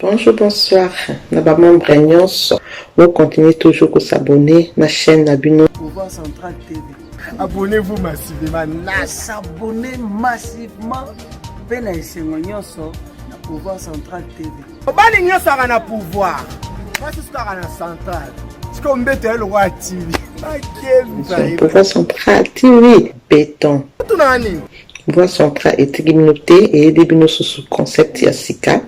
Bonjour, bonsoir. Naba membre nyonso. Vous continuez toujours à s'abonner à la chaîne Nabino. Pouvoir Central TV. Abonnez-vous massivement. S'abonner massivement. Pena isengo nyonso na Pouvoir Central TV. Bali nyonso na pouvoir. Moi c'est ça na Central. C'est comme bête le roi TV. Pouvoir Central TV. Béton. Tout nani. Pouvoir Central est communauté et des sous concept Yassika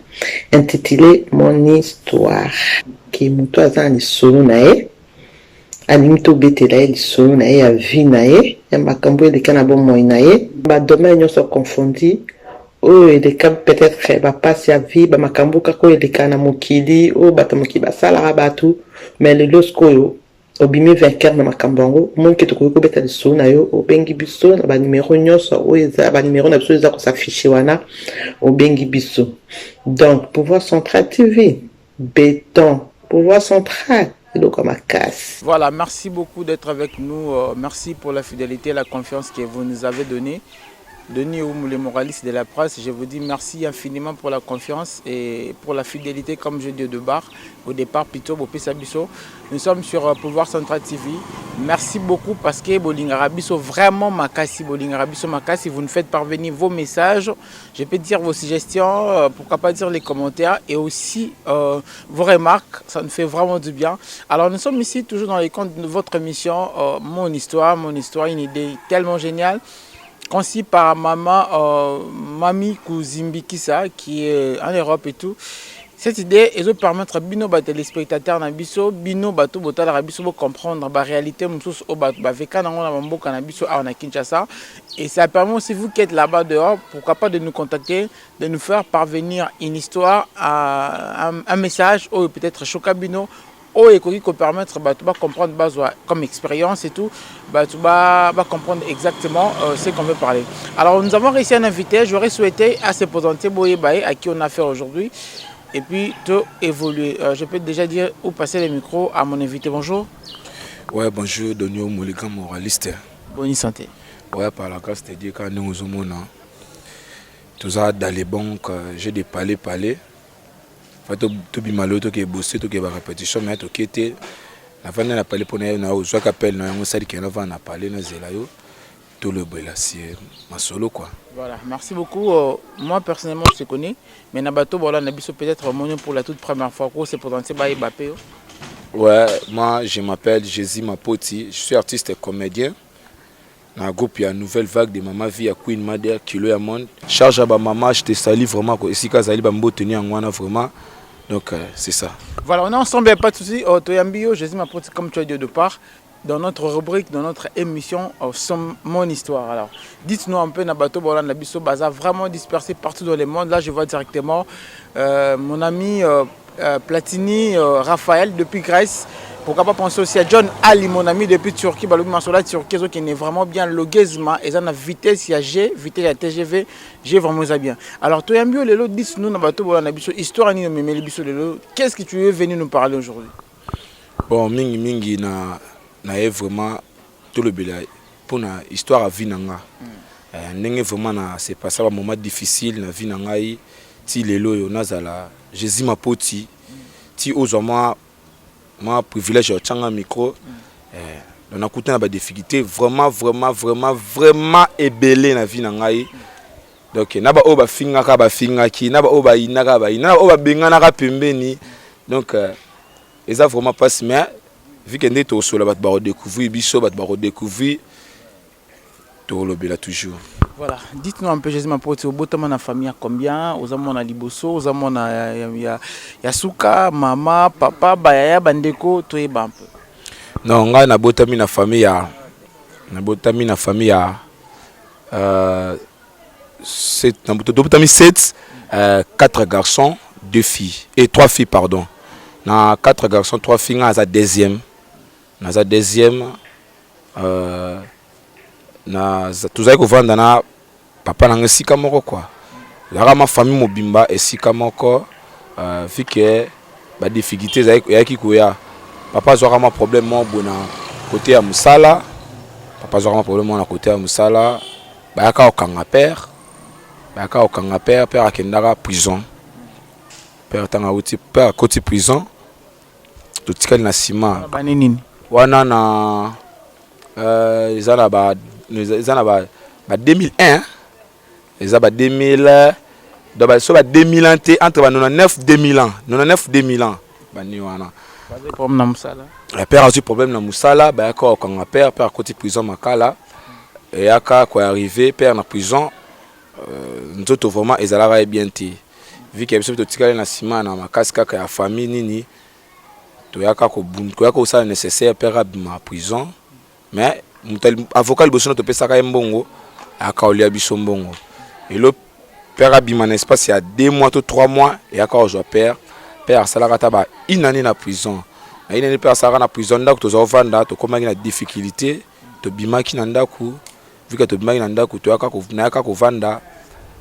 intitulé Mon histoire. Qui muto azan solo nae. Alimito betela solo nae ya vie nae. Ya makambo de kanabo moi nae. Ba domaine nyonso confondi. Oh, et des cas peut-être va passer à vie, ba makambo kako et des cas na mokili, oh batamoki ba sala batu, mais le losko yo obimi vainqueur na makambo mon ki to ko beta de so na yo obengi biso na ba numéro nyonso o eza ba numéro na biso eza ko s'afficher wana obengi biso. Donc Pouvoir Central TV, béton, Pouvoir Central. Voilà, merci beaucoup d'être avec nous. Merci pour la fidélité et la confiance que vous nous avez donnée. Denis Oumou, le moraliste de la presse, je vous dis merci infiniment pour la confiance et pour la fidélité, comme je dis au départ, plutôt au Pessabiso. Nous sommes sur Pouvoir Central TV. Merci beaucoup parce que Bolingarabiso, vraiment Makassi, Bolingarabiso Makassi, vous nous faites parvenir vos messages, je peux dire vos suggestions, pourquoi pas dire les commentaires et aussi vos remarques, ça nous fait vraiment du bien. Alors nous sommes ici toujours dans les comptes de votre émission, Mon Histoire, une idée tellement géniale. Conçu par maman Mami Kouzimbikisa qui est en Europe et tout. Cette idée est de permettre à bino ba téléspectateurs na biso bino bato botala ra biso comprendre la réalité mususu au bato ba veka na ngona mboka na biso na Kinshasa et ça permet aussi vous qui êtes là-bas dehors pourquoi pas de nous contacter, de nous faire parvenir une histoire un message ou peut-être chokabino ou qui permettre de comprendre comme expérience et tout, comprendre exactement ce qu'on veut parler. Alors nous avons réussi à un invité, j'aurais souhaité à se présenter Boye Baye à qui on a affaire aujourd'hui et puis tout évoluer. Je peux déjà dire où passer le micro à mon invité. Bonjour. Ouais, bonjour, Donio Mouligan, moraliste. Bonne santé. Ouais, par la grâce de Dieu, quand nous sommes tout ça dans les banques, j'ai des palais. Tu bi malo to ke bosser to ke ba répétition mais to kete la fin na parler pour na o soit appel na ngo sali ke na va na parler na zela yo tout le belassier ma solo quoi. Voilà, merci beaucoup. Moi personnellement je te connais mais na bato voilà na biso peut-être mon pour la toute première fois ko c'est présenté ba Mbappé. Ouais, moi je m'appelle Jésus Mapoti, je suis artiste et comédien. Dans le groupe, il y a une nouvelle vague de Mama Vie à Queen Mother, Kilo et Amon. Charge à ma maman, je te salue vraiment. Ici, quand Zali Bambo tenir en moi, vraiment. Donc, c'est ça. Voilà, on est ensemble, pas de soucis. Toyambio, Jésus Mapoti, comme tu as dit au départ, dans notre rubrique, dans notre émission, Mon Histoire. Alors, dites-nous un peu, Nabato, Bolan, Nabiso, Baza, vraiment dispersé partout dans le monde. Là, je vois directement mon ami Platini, Raphaël, depuis Grèce. Pourquoi pas penser aussi à John Ali, mon ami depuis Turquie, Turquie qui est vraiment bien logisme et ça a vitesse, il y a G, vitesse, il y a TGV, G vraiment ça bien. Alors toi un mieux les dis-nous histoire ni mais qu'est-ce que tu es venu nous parler aujourd'hui? Bon, mingi na vraiment tout le belay pour na histoire à vie nanga. Ndenge vraiment na c'est pas ça un moment difficile na vie nanga ti lelo yo nazala Jésus Mapoti ti ozoma moi privilège de un micro on a écouté des difficultés vraiment ébellé na vie nangai donc na ba oba finga ki na ba oba inaka ba ina oba bengana ka pembeni donc et ça vraiment passe mais vu que ndé to solo ba redécouvrir biso ba redécouvrir to lo bela toujours. Voilà, dites-nous un peu, Jésus Mapoti, au bout de ma famille, combien? Aux amants à Liboso, aux amants à Yasuka, maman, papa, Bayaya, Bandeko, tout est un peu. Non, on a botami na famille à. Na botami na famille à. 7, 4 garçons, 2 filles. Et 3 filles, pardon. Na 4 garçons, 3 filles, on a la deuxième. On a la deuxième. Na tuzai ko vanda na papa na ngesika moko quoi la ma famille mobimba esika moko fike ba difficulté za yaki koya papa zo ma problème mo bona côté ya musala papa zo ma problème na côté ya musala ba ka okanga père père akendaka prison père tanga uti père côté prison to tikali na sima banini wana na ezana ba 2001 eza ba 2000 donc ba so ba 2000 ans entre ba 99 2000 ans 99 2000 ans bani wana problème na musala le père a eu problème na musala ba ko kanga père côté prison makala et aka ko arrivé père na prison nzoto vraiment ezalaka bien te vu que biso to tikali na sima na makasi kaka ya famille nini to yaka ko bundu ko yaka osala nécessaire père abima prison mais mutal avocat liboso to pesaka mbongo aka olia biso mbongo et le père abima na espace ya 2 mois to 3 mois et aka ojo père salaka taba une année na prison na une année père salaka na prison ndako to zo vanda to komaki na difficulté to bimaki na ndako vu que to bimaki na ndako to yaka ko vanda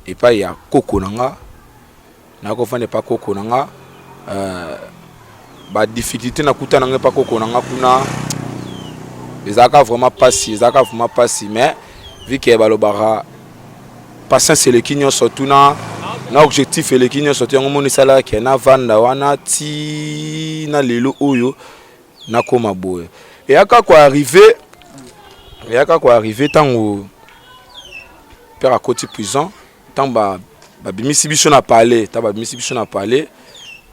et pas ya koko nanga na ko vanda pas koko nanga ba difficulté na kuta nanga pas koko nanga kuna ezaka vraiment passi mais vu que balobara patience c'est le kinyo surtout na objectif et le kinyo surtout ngo moni sala ke na vanda wana ti na lelo oyo na koma boye et aka ko arriver tango père à côté prison tant ba bimisi biso na parler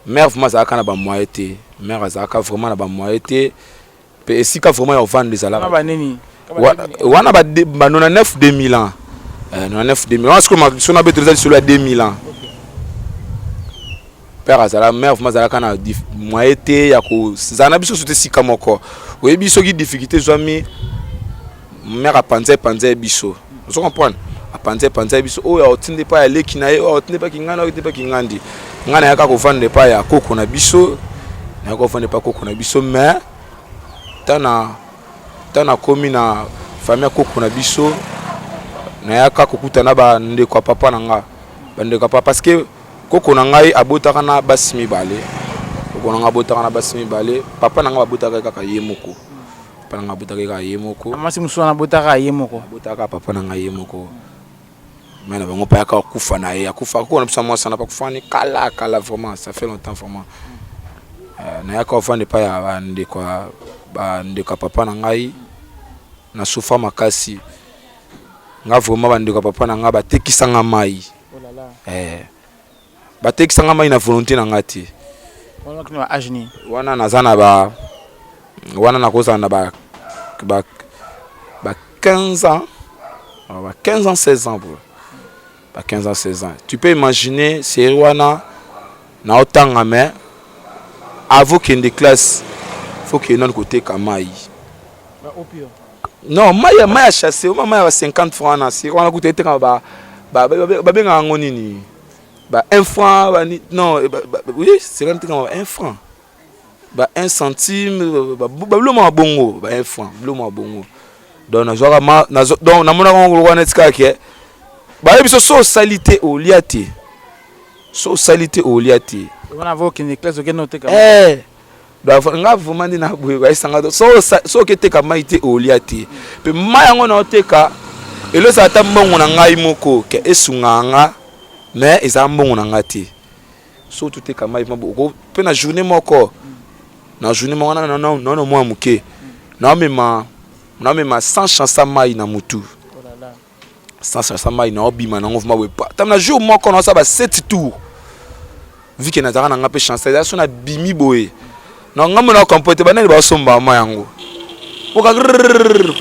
mère vraiment ça kana ba moyete mère azaka vraiment na ba moyete pe esika vraiment ya vendre des alaka banini wana ba 99 2000 ans 99 2000 ans est-ce que son abetreza sur la 2000 ans père azala mère vraiment azala kana moyete ya ko zana biso sote sika moko we biso ki difficulté zwami mère a panze biso vous comprenez a panze biso o ya otinde pa ya leki na ye o otinde pa kingana o pa kingandi ngana yaka ko vendre pa ya koko na biso na ko vendre pa koko na biso mais tana komi na famille koko na biso na yaka kokuta na ba ndeko papa nanga bandeko papa parce que koko na ngai abotaka na basimi bale koko na nga abotaka na basimi bale papa nanga abotaka kaka yemoko papa nanga abotaka kaka yemoko amasi musona abotaka yemoko abotaka papa nanga yemoko mais bango pa yaka kufa na ye akufa ko na bisa moi sana pa kufani kala vraiment ça fait longtemps vraiment na yaka ofande pa ya ndeko papa na ngai na soufa makasi nga vraiment bandeko papa na nga batekisanga mai batekisanga mai na volonté na ngati wana nazana wana nakozana na ba 15 ans 15 ans 16 ans bro ba 15 ans 16 ans tu peux imaginer c'est wana na otanga mais avant qu'il y ait des classes faut qu'il y ait un côté kamai non maya chassé maya 50 francs na si on a coûté te ba benga ngoni ni ba 1 franc non oui c'est quand même 1 franc ba 1 centime ba bloma bongo ba 1 franc bloma bongo donc na joa donc na mona ngolo wana tika ke ba biso so salité au liate on a vu qu'une classe au Kenya donc nga vraiment ni na boye ba sanga so ke teka maite au liate pe mayango na oteka elo sa ta mbongo na ngai moko ke esunganga mais eza mbongo na ngati so tout teka mai mabo pe na journée moko non moi muke na mema sans chance mai na mutu sans chance mai na obima na ngofuma we pa tam na jour moko na sa ba 7 tours vu que na zaka na ngape chance ya so na bimi boye na ngamo na comporter banani ba somba ma yango oka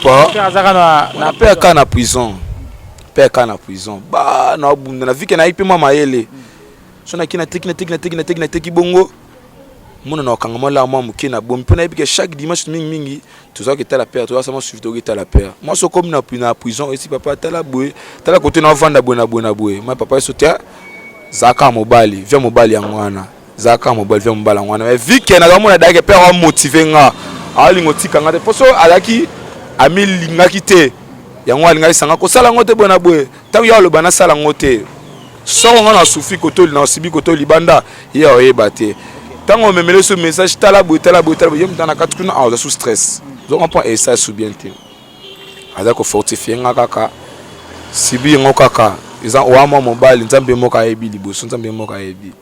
pa na pe ka na prison ba na obunda na vu que na ipe mama mayele so na kina teki bongo mona na okanga la mwa muke na bompi na ipe chaque dimanche mingi tout que la paix tout ça moi suivre to la paix moi so comme na prison ici papa tala boye tala côté na vanda boye moi papa soutien zaka mobali via mobali ya ngwana zaka mobali via mobali ngwana mais vu que na kamona dake père wa motiver nga ali ngotika nga te poso alaki amilingaki te yango alinga sanga ko sala ngote bona boye tango ya lo bana sala ngote so nga na soufi kotoli na sibi kotoli banda ya oyeba te tango memele ce message tala boye yem tana katukuna a sous stress donc on prend et ça sous bien te ada ko fortifier nga kaka sibi ngo kaka ils ont wa mobile nzambe moka yebi liboso nzambe moka yebi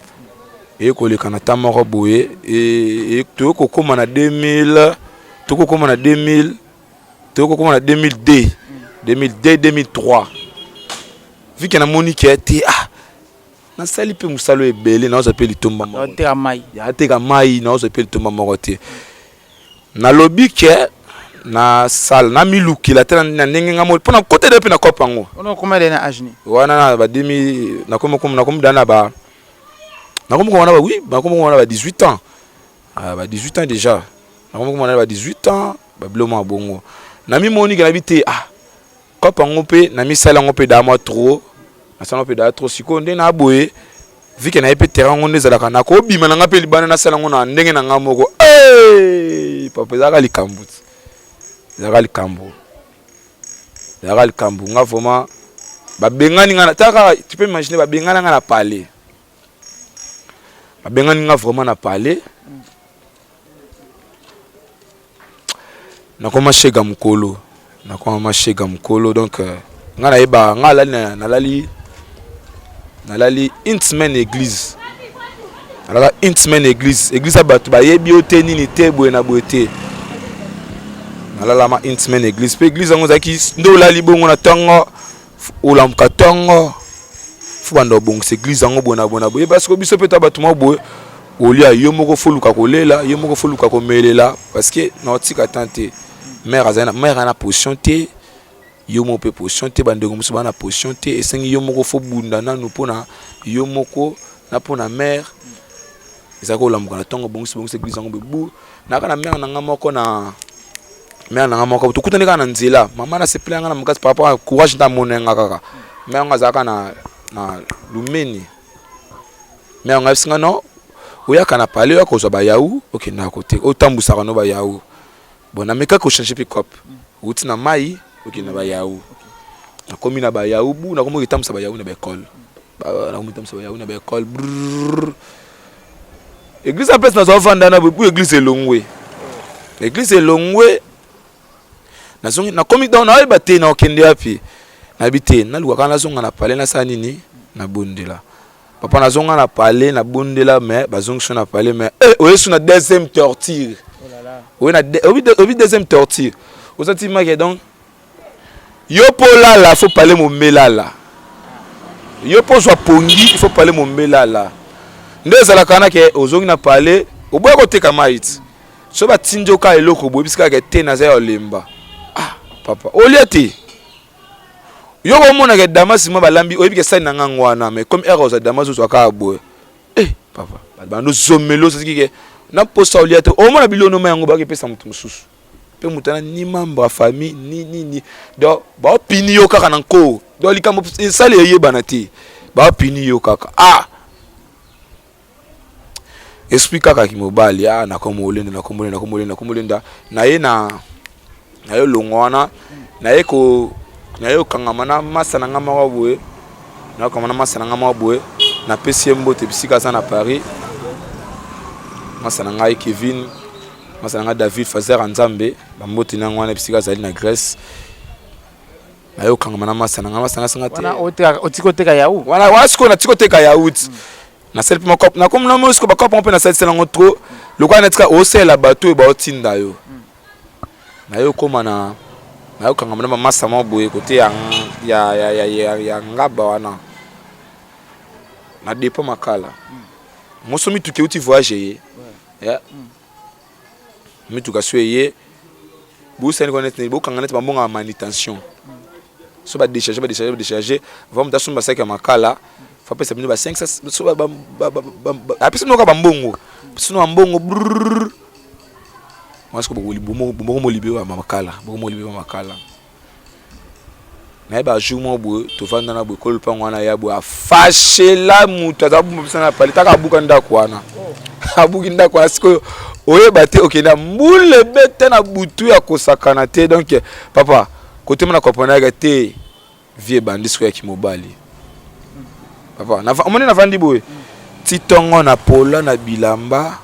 et koleka na tamoko boye et toko koma na 2000 toko koma na 2000 toko koma na 2002 2003 vu que na Monique était na sali pe musalo ebele na ozape litomba moko te amai ya te ka mai na ozape litomba moko te na lobby ke na salle na miluki la tena na ndenge ngamo pona côté de pe na kopango on combien d'années âge ni wana na ba 2000 na comme dana ba na comme on a oui ba comme on a 18 ans ba 18 ans déjà na comme on a 18 ans ba blomo bongo na mi Monique na bité kopango pe na mi sala ngo pe da moi trop na sala pe da trop sikonde na boye vu que na pe terrain ngo nezala kana ko bima na ngape libana na sala ngo na ndenge na ngamoko papa zaka likambo zaka likambo nga vraiment ba bengani nga taka tu peux imaginer ba bengana nga na parler ba bengani nga vraiment na parler na koma shega mukolo donc nga na yeba nga nalali une semaine église alors une semaine église abatu ba yebi oteni ni te boye na boete nalala ma une semaine église pe église ngo zaki ndo lali bongo na tongo olam katongo fu bando bongo c'est église ngo bona boye parce que biso peta batu mo boye olia yo moko foluka kolela yo moko foluka komelela parce que na otika tante mère ana position te yo mo pe position te bande ngomuso bana position te esengi yo moko fo bunda na no pona yo moko na pona mère ezako olamuka na tongo bongo c'est église ngo bebu na kana mère na ngamoko na mère na ngamoko tukutani kana nzela mama na sepela ngana mukasi papa courage nda monenga kaka mère ngazaka na lumeni mère ngasinga no oya kana pale ya kozwa ba yaou OK na côté otambusa kana ba yaou bon ameka ko changer pick up uti na mai OK na ba yaou na komi na ba yaou bu na komo kitamsa ba yaou na ba école na komo kitamsa ba yaou na ba école église après na zo vanda na bu église elongwe na zongi na komi dans na ba te na okende api na bité na luka kana zonga na pale na sanini na bondela papa na zonga na pale na bondela mais bazongi so na pale mais oyesu na deuxième torture oui na obi deuxième torture osati ma que donc yo pola la faut parler mon melala yo po so pongi il faut parler mon melala ndeza la kana ke ozongi na pale oboya ko teka maiti so ba tinjo ka eloko bo bisika ke te na za olemba papa oliati yo ko mona ke damasi ma balambi oyebi ke sai na ngangwana mais comme erreur za damasi so ka boye papa bando zomelo so ke na posa oliati o mona bilono ma yango ba ke pesa mutu mususu pe mutana ni membre famille ni do ba pini yo kaka na nko do likambo sale yeba na ti ba pini yo kaka explique kaka ki mobali na komo olenda na ye na yo longwana na ye kangama na masa na ngama waboe na kangama na masa na ngama waboe na pesi mbote bisika za na Paris masa na ngai Kevin masa na ngai David Fazer Nzambe bambote na ngwana bisika za na Grèce na yo kangama na masa na ngama sanga te wana otikoteka yaou wana wasiko na tikoteka yaou na sel pima kop na comme na mosiko ba kop on peut na sel ngo trop le quoi netka osela bateau ba otinda yo na yo koma na yo kangama na masa mo boye côté ya ngaba wana na depo makala moso mituke uti voyager ya mituka soyé bu sen connaître bu kangana te bambonga manutention so ba décharger va mu tasumba saka makala fa pesa bino ba 5 so ba apesi no ka bambongo sino ambongo Parce que beaucoup libéré à Makala, na ba jour bo to vanda na bo kol pa ngwana ya bo afashe la mutu za bo bisana pali taka buka ndako wana abuki ndako asiko oye bate okenda mbule bete na butu ya kosakana te donc papa côté mona kopona ga te vie bandisco ya kimobali papa na omoni na vandi boye titongo na pola na bilamba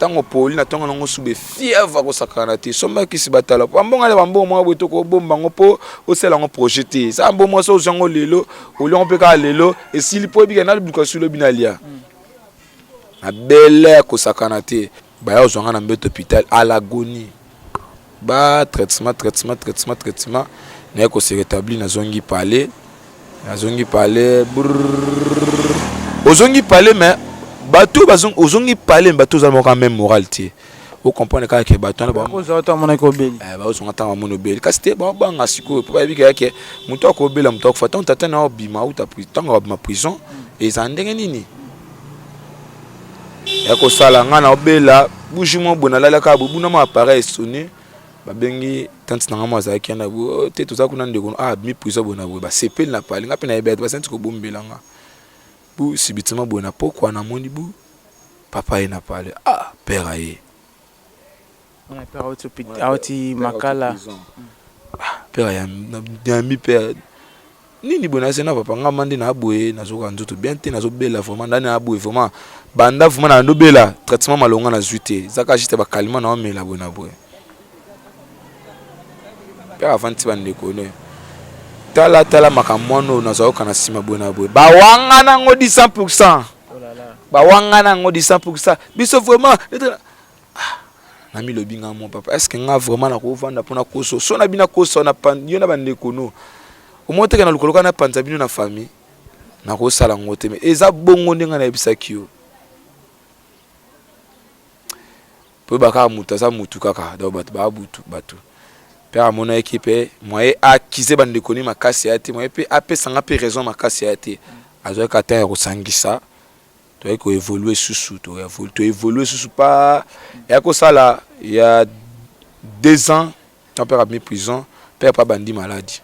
tango poli na tongo ngo sube fièvre ko sakana te somba kisi batala pambonga le bambo mo boto ko bomba ngo po osela ngo projeter sa mbo mo so zongo lelo olongo pe ka lelo et s'il po bi kana buka sulo binalia na belle ko sakanate ba ya ozanga na mbeto hôpital à l'agonie ba traitement na ko se rétablir na zongi parler ozongi parler mais bato bazong ozongi parler bato za mo quand même moralité vous comprenez que bato na ba ozota mona ko beli ba ozonga tanga mono beli kasite ba banga siko po ba bika yake muto akobela muto akufata ntata na obima uta tanga ba prison ezandenge nini yako sala nga na obela bujimo bona lala ka bubuna ma appareil sonné babengi tante na ngamo za kiana bu te to za kuna ndeko mi prison bona bu ba sepel na pali nga pena ebet ba senti ko bombelanga bu sibitima bona pourquoi na moni bu papa ina pale père aye on a peur auti makala père ya mi père nini bona sena papa nga mande na aboye na zoka nzoto bien te na zo bela vraiment ndani na aboye vraiment banda vraiment na ndo bela traitement malonga na zuite zaka juste ba kalima na omela bona boye père avant ti bande kone tala makamwano na zo kana sima bona boye ba wanga na ngodi 100%. Ba wanga na ngodi 100%. Biso vraiment na mi lobinga mon papa est-ce que nga vraiment na ko vanda pona koso so na bina koso na pan yo na bande kono o mote kana lukoloka na panza bino na famille na ko sala ngote me eza bongo ndenga na ebisa kio po baka muta sa mutu kaka da batu père mona équipe moi akize bande koni makasi ate moi pe ape sanga pe raison makasi ate azo ka ta ko sangisa to ko évoluer sous to évoluer sous pas et ko sala il y a 2 ans ton père a mis prison père pas bandi maladie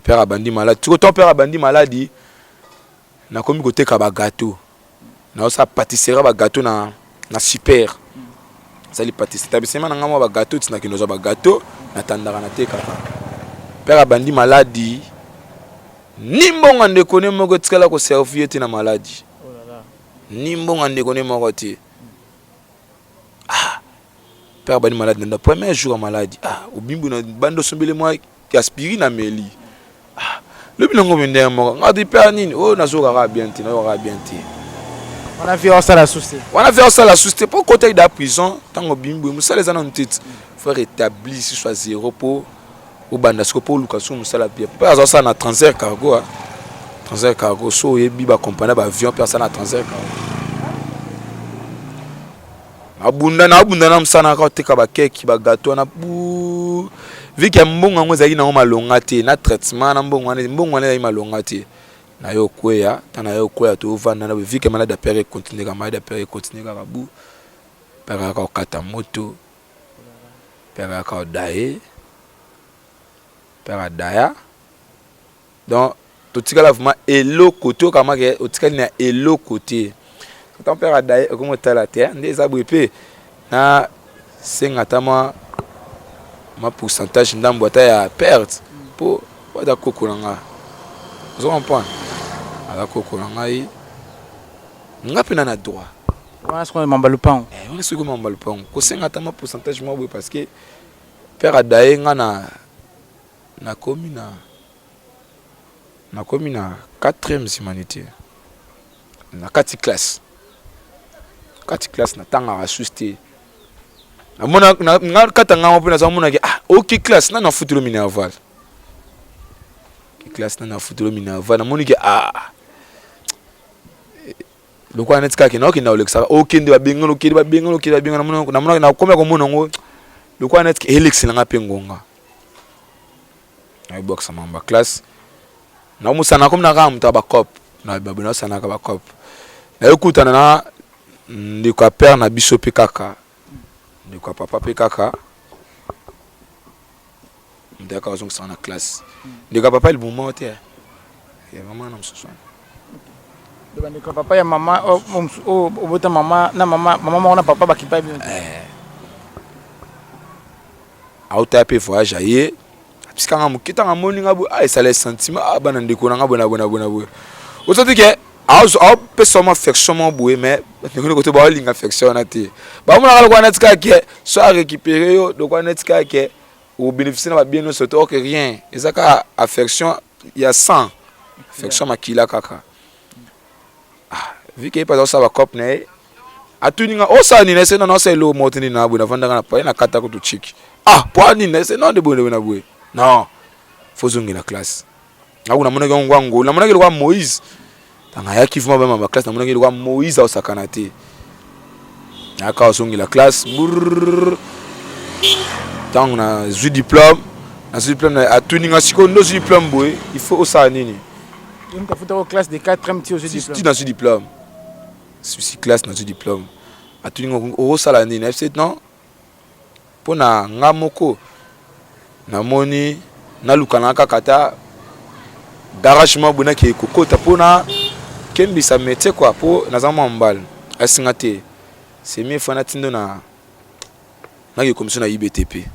père a bandi malade tu ton père a bandi maladie na komi côté ka ba gâteau na ça pâtisserie ba gâteau na super ça li pâtisserie tabissement na ngamo ba gâteau tina kinoza ba gâteau na tandaka na te kaka père a bandi maladie nimbonga ndeko ne moko tikala ko servir te na maladie nimbonga ndeko ne moko te père bandi malade na premier jour maladie obimbu na bando sombele moi aspirine ameli le bilongo mende moko ngadi père nini na zo ka bien te on a fait ça la souste pour côté de la prison tango bimbu musala za na ntiti faut rétablir si soit zéro pour au banda scopo lukasu musala bien pas ça na transfert cargo so yebi ba compagnie ba avion personne na transfert abunda na msana ka teka ba keki ba gâteau na bu viki mbongo ngo zali na malonga te na traitement na mbongo na malonga te na yo kweya to vanda na viki malade père continuer ka bu père ka kata moto père ka dae père daya donc to tika la vraiment elo côté kama ke o tika na elo côté ton père dae comme tala terre ndeza bwepe na sengatama ma pourcentage ndambo ta ya perte pour da kokolanga vous comprenez ala kokolanga yi ngapena na droit on a ce qu'on mambalupang on est ce qu'on mambalupang ko sengatama pourcentage mo parce que père dae ngana na commune na 4e humanité na 4 classe na tanga asuste na mona na katanga mo pena za mona ke OK classe na futuro minerval classe na futuro minerval na moni ke le quoi net ka ke na OK na olexa OK ndi ba bengolo na mona na komya ko mona ngo le quoi net ke helix na ngapengonga na box mamba classe na musana comme na ram ta ba cop na babona sana ka ba cop na ekutana na ndiko père na biso pe kaka ndiko papa pe kaka ndaka ozong sana classe ndiko papa il bon te ya maman na msoso ndiko papa ya mama o bota mama na mama na papa bakipa bien auta pe voyage aye puisque nga mukita nga moni nga bu ça les sentiments bana ndiko nga bona bu ozoti ke au personne affection mon boué mais ne côté ba linga affection na te ba mo na kwa netka ke so a récupérer yo de kwa netka ke au bénéficier na ba bien no soto que rien ezaka affection il y a 100 affection makila kaka vu que pas ça va cop né atuninga osani na sena na selo motini na bwe na vandanga na pa na kata ko to chiki poani na sena de bwe na bwe non fozongi na classe akuna mona ke ngwango na mona ke kwa Moïse tanga ya kifuma ba ma classe na mona ke kwa Moïse au sakanate aka osongi la classe tant na zu diplôme na atuninga siko ndo zu diplôme bwe il faut osani nini une tafuta ko classe de 4e ti au diplôme si na zu diplôme si classe na zu diplôme atuninga o sala nini FC non pona ngamoko na moni na lukana kata d'arrachement buna ke kokota pona kembi sa métier quoi po na zama mbal asingate c'est mieux fana tindo na ke commission na IBTP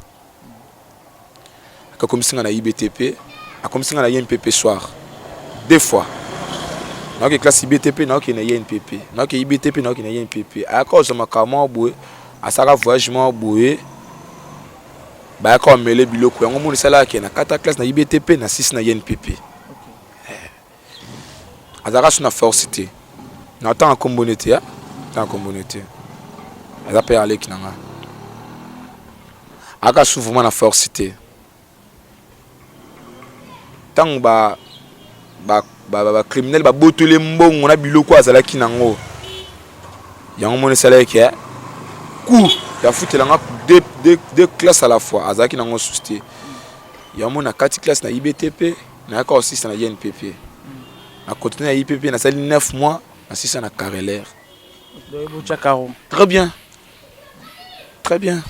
ka commission na IBTP a commission na INPP soir deux fois na ke classe IBTP na ke na INPP na ke IBTP na ke na INPP a cause makama boye asaka voyagement boye ba ka mele biloko yango mo sala ke na 4 classe na IBTP na 6 na INPP azaka suna forcité na temps combonité ya temps combonité aza pe ale kinanga aka souvent na forcité tant ba criminel ba botole mbongo na biloko azala kinango yango mo sala ke coup ya futelanga deux classes à la fois azaki nango susté yango na 4 classes na IBTP na ka aussi na INPP na continuer à IPP na sali 9 mois na 6 na carrière très bien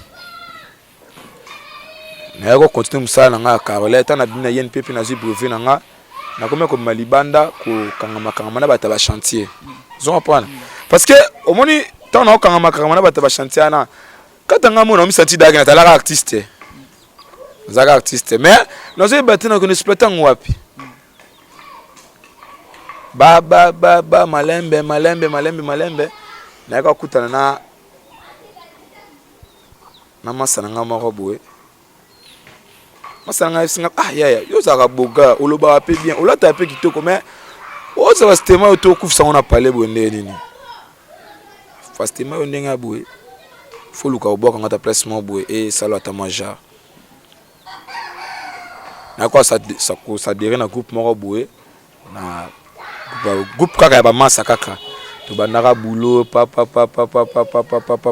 na yako continuer musala na carrière ta na bina INPP na brevet na na comme ko malibanda ko kangama na bata ba chantier ils ont prendre parce que au moni tant na kangama na bata ba chantier na katanga mo na mi senti daga na talaka artiste zaka artiste mais nous avons battu na ko exploitant wapi ba malembe na ka kutana na masana ngama roboe masana singa ya yo zaka boga oloba pe bien olata pe kitoko mais o ça va stéma auto kufsa on a parlé bonde nini fastéma ondenga boe faut luka oboka ngata placement boe et salata maja na quoi ça derrière na groupe moko boe na groupe kaka ba massa kaka to bandaka boulot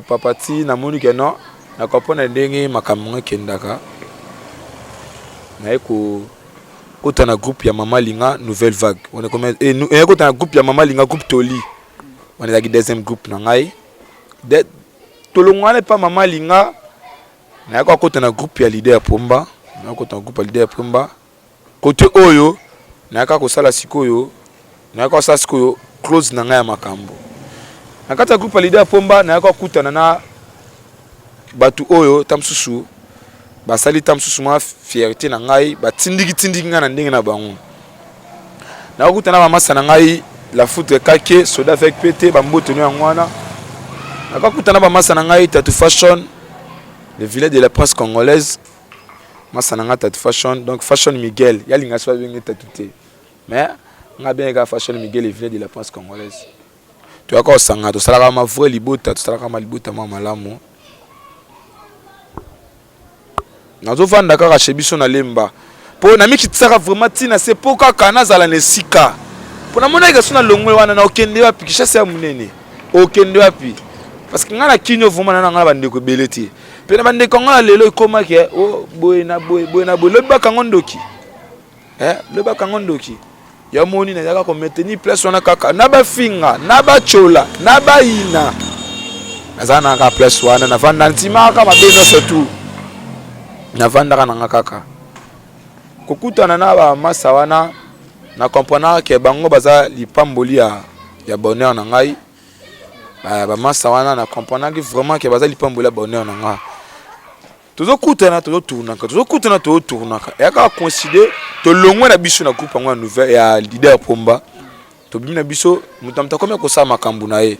papa ti na moni ke non na kopona ndenge makamanga kendaka na eko kota na groupe ya Mama Linga nouvelle vague on est comme et kota na groupe ya Mama Linga groupe Toli on est avec deuxième groupe na ngai de tolongwana pa Mama Linga na kota na groupe ya leader Pomba na kota na groupe ya leader Pomba côté oyo na ko sala sikoyo na ko sala sikoyo close na ngai ya makambo na kata groupe ya leader Pomba na ko kutana na batu oyo tamsusu basali tamsusu ma fierté na ngai batindiki nga na ndenge na bango na kutana ba masa na ngai la foot kake soda avec PT bamboto no ngwana na kutana ba masa na ngai tattoo fashion le village de la presse congolaise masa na ngai tattoo fashion donc fashion Miguel yalinga so bengi tattoo mais nga bien ga fashion Miguel le village de la presse congolaise tu akko sanga to sala ma vrai libota to sala ma libota ma malamu nazo vanda kaka chebiso na lemba po na miki tsaka vraiment tina c'est pour kaka na zala ne sika po na mona ikasuna longwe wana na okende wapi kishasa ya munene okende wapi parce que ngana kinyo vraiment na ngana bandeko beleti pe na bandeko ngana lelo ikoma ke o boy na boy loba kangondoki loba kangondoki ya moni na yaka ko maintenir place wana kaka na ba finga na ba chola na ba ina nazana ka place wana na vanda ntima ka mabeno surtout na vanda na kaka kokutana na ba masa wana na comprendre que bango baza lipamboli ya bonheur na ngai ba masa wana na comprendre que vraiment que baza lipamboli ya bonheur na ngai tozokutana tournaka ya ka considérer to longwe na biso na groupe ngwa nouvelle ya leader Pomba to bimi na biso mutamta comme ko sa makambu na ye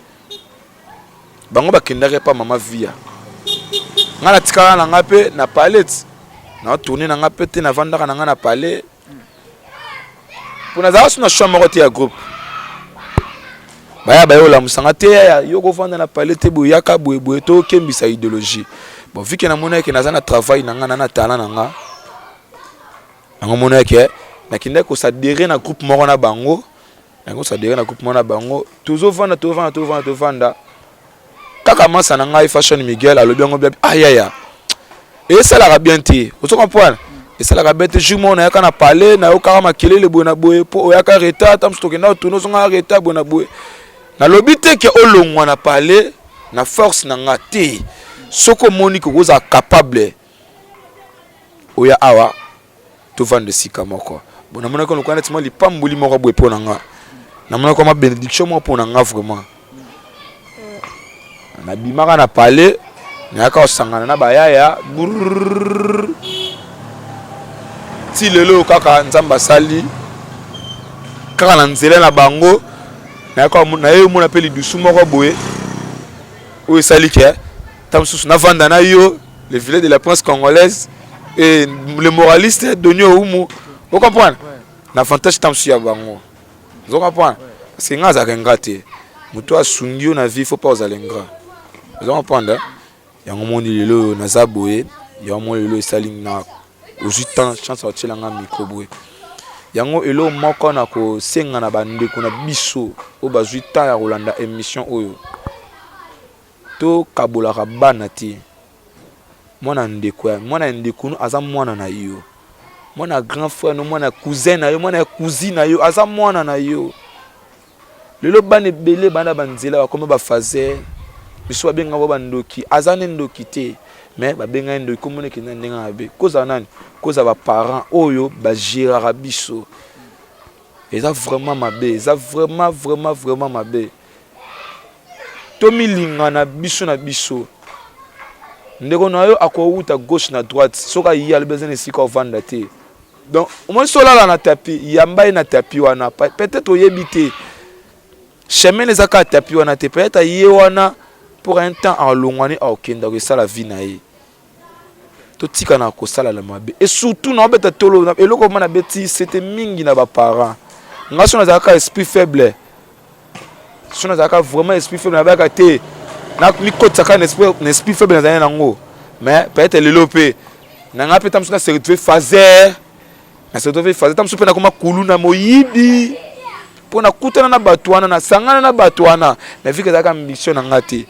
bango bakendaka pa mama via ngana tikala na ngape na palette na tourner na ngape te na vandaka na ngana na palais pour na zawa suna choix moko te ya groupe baya bayo la musanga te yo ko vanda na palais te boyaka boye to kembisa idéologie bon vu que na mona que na travail na talent nanga nango mona que na kinde ko s'adhérer na groupe moko na bango nango s'adhérer na groupe moko na bango toujours vanda kaka masa na ngai Fashion Miguel alobi ngo bia ayaya et ça la bien te vous comprenez et ça la bien te jumo na yaka na palais na yo kaka makelele boye na boye po yaka reta tam stoke na tono zonga reta boye na boye na lobité que olongwa na palais na force na ngate soko monique oza capable oya awa to vendre sika moko bon na mona ko lokana tima lipambuli moko boye po na nga na mona ko ma bénédiction mo po na nga vraiment na bimaka na palais na ka osangana na bayaya ti lelo kaka nzamba sali kaka na nzela na bango na yo mona pe lidusu moko boye o sali ke tamsusu na vanda na yo le filet de la presse congolaise et le moraliste Donio Umu vous comprenez na fantastique tamsu ya bango vous comprenez parce que ngaza kengate muto asungio na vie faut pas ozalenga vous comprenez yango moni lelo na zaboye yango moni lelo sali na ojutan chance otela nga micro boye yango elo moko na ko senga na bande ko na biso o bazuita ya Rolanda émission oyo to kabola rabana ti mwana ndeko no aza mwana na yo mwana grand frère no mwana cousin na yo mwana cousine na yo aza mwana na yo lelo bane belé bana banzela ba koma ba fazer biso benga bo bandoki aza ne ndoki te mais ba benga ndoki komone ke ndenga abe koza nani koza ba parents oyo ba gérera biso eza vraiment mabe eza vraiment mabe to milinga na biso ndeko na yo akouta gauche na droite soka yi al besoin esika ovanda te donc au moins solala na tapis yamba na tapis wana peut-être oyebite chemin les aka tapis wana te peut-être yi wana pour un temps en longwani a okenda ko sala vie na ye to tika na ko sala la mabe et surtout na beta tolo eloko mana beti c'était mingi na ba parents ngaso na zaka esprit faible so na zaka vraiment esprit faible na ba te na mikota ka esprit faible na zana nango mais peut-être lelopé na nga peta msuna se retrouver fazer na se retrouver fazer tam super na koma kulu na moyibi pona kutana na batwana na sangana na batwana mais vika zaka mission na ngati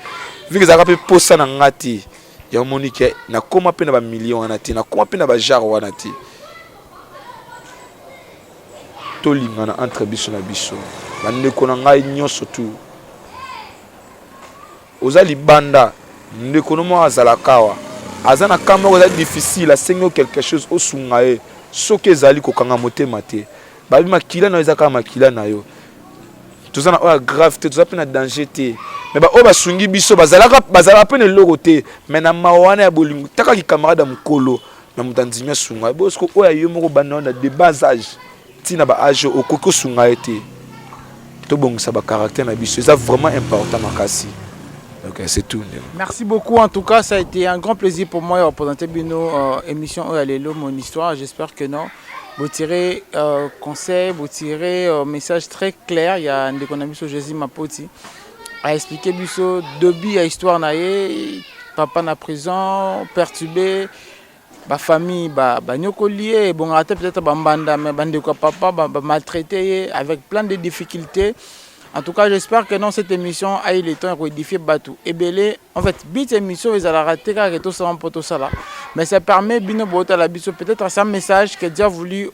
vika zaka pe posa na ngati ya Monique na koma pe na ba million wana ti na koma pe na ba jar wana ti to lingana entre biso na biso bande ko na ngai nyoso tu ozali banda ndeko no mo azalakawa azana kama oza difficile a sengo quelque chose au sungae soke ezali ko kanga motema te babi makila na ezaka makila na yo tozana o grave te toza pe na danger te mais ba o basungi biso bazalaka pe ne loko te mais na mawana ya bolingo taka ki camarade mukolo na mutanzimia sunga bosko o ya yo moko banda na de bas âge tina ba âge okoko sunga te to bongisa ba caractère na biso c'est vraiment important makasi. Ok, c'est tout. Merci beaucoup. En tout cas, ça a été un grand plaisir pour moi de représenter Bino émission Oyalelo, mon histoire. J'espère que non. Vous tirez conseil, vous tirez message très clair. Il y a un économiste sur Jésus Mapoti a expliqué Bisso début à histoire naïe, papa na prison, perturbé, ma famille, nyoko lié, bon peut-être bambanda, mais bande quoi papa, maltraité avec plein de difficultés. En tout cas, j'espère que dans cette émission, a eu le temps de rédifier Batou. Et Belé, en fait, cette émission, ils ont raté car tout ça pour tout ça là. Mais ça permet Bino Bota la biso peut-être c'est un message que Dieu a voulu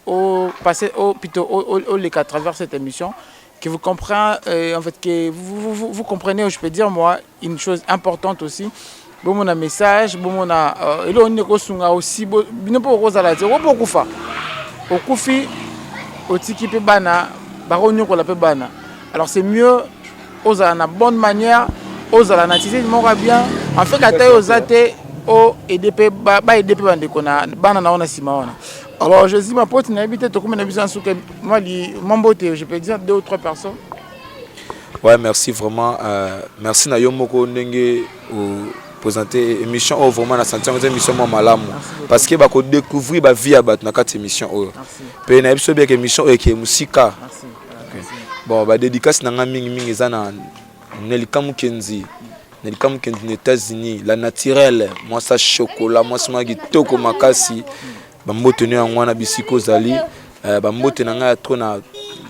passer à travers cette émission, que vous comprenez, en fait, que vous comprenez, je peux dire moi, une chose importante aussi. Bon mon message, bon mon et là on est aussi Bino pour Rosa la dire, on peut faire. Au Koufi, au Tiki pe bana, baronio ko la pe bana. Alors c'est mieux aux à la bonne manière, aux à la nature, bien. En fait, quand aux athées, aux EDP, EDP banana on a simaona. Alors je dis ma pote n'a habité tout comme une habitude sur que moi mon beauté, je peux dire 2 ou 3 personnes. Ouais, merci vraiment. Merci na yomoko ndenge présenter émission vraiment na sentir émission moi malamu parce que ba ko découvrir ba vie à bat na 4 émission. Merci. Pe na biso bien émission et que musika. Merci. bon ba dédicace na nga mingi eza na Nelikamu Kenzi aux États-Unis, la naturelle, moi ça chocolat, moi ça magi toko makasi, bambo tenu en wana bisiko zali, bambo tenanga trop na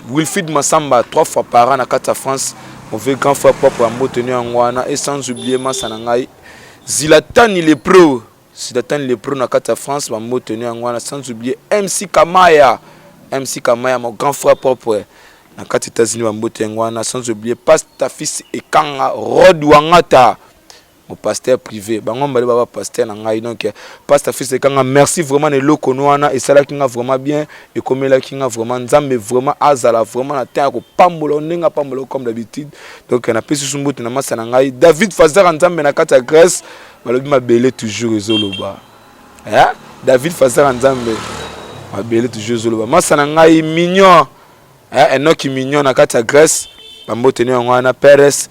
Wilfried Massamba 3 fois par an na kata France, on veut grand frère propre bambo tenu en wana et sans oublier Massanangai, Zlatan il est pro na kata France, bambo tenu en wana sans oublier MC Kamaya, mon grand frère propre. Na kati États-Unis bambote ngwana sans oublier pasteur fils Ekanga Rod Wangata mon pasteur privé bango mbali baba pasteur na ngai donc pasteur fils Ekanga merci vraiment ne lokono wana et sala kinga vraiment bien et comme la kinga vraiment nzambe vraiment azala vraiment na temps ko pambola ndinga pambola comme d'habitude donc na pesi sumbote na masa na ngai David Fazer nzambe na kati Grèce balobi mabele toujours ezoloba David Fazer nzambe mabele toujours ezoloba masa na ngai mignon Enoch mignon na kata Grèce, bambo tenu en wana Perez.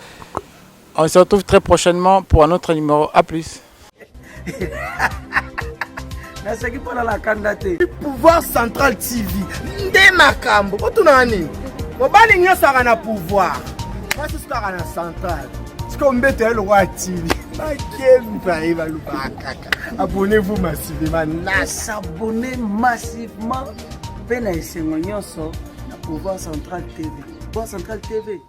On se retrouve très prochainement pour un autre numéro. A plus. Pouvoir Central TV. Nde makambo. Otunani. Mobali nyosaka na pouvoir. Parce que na central. Siko mbete le roi TV. Abonnez-vous massivement. S'abonner massivement. Pena isengo nyonso. Pouvoir Central TV. Pouvoir Central TV.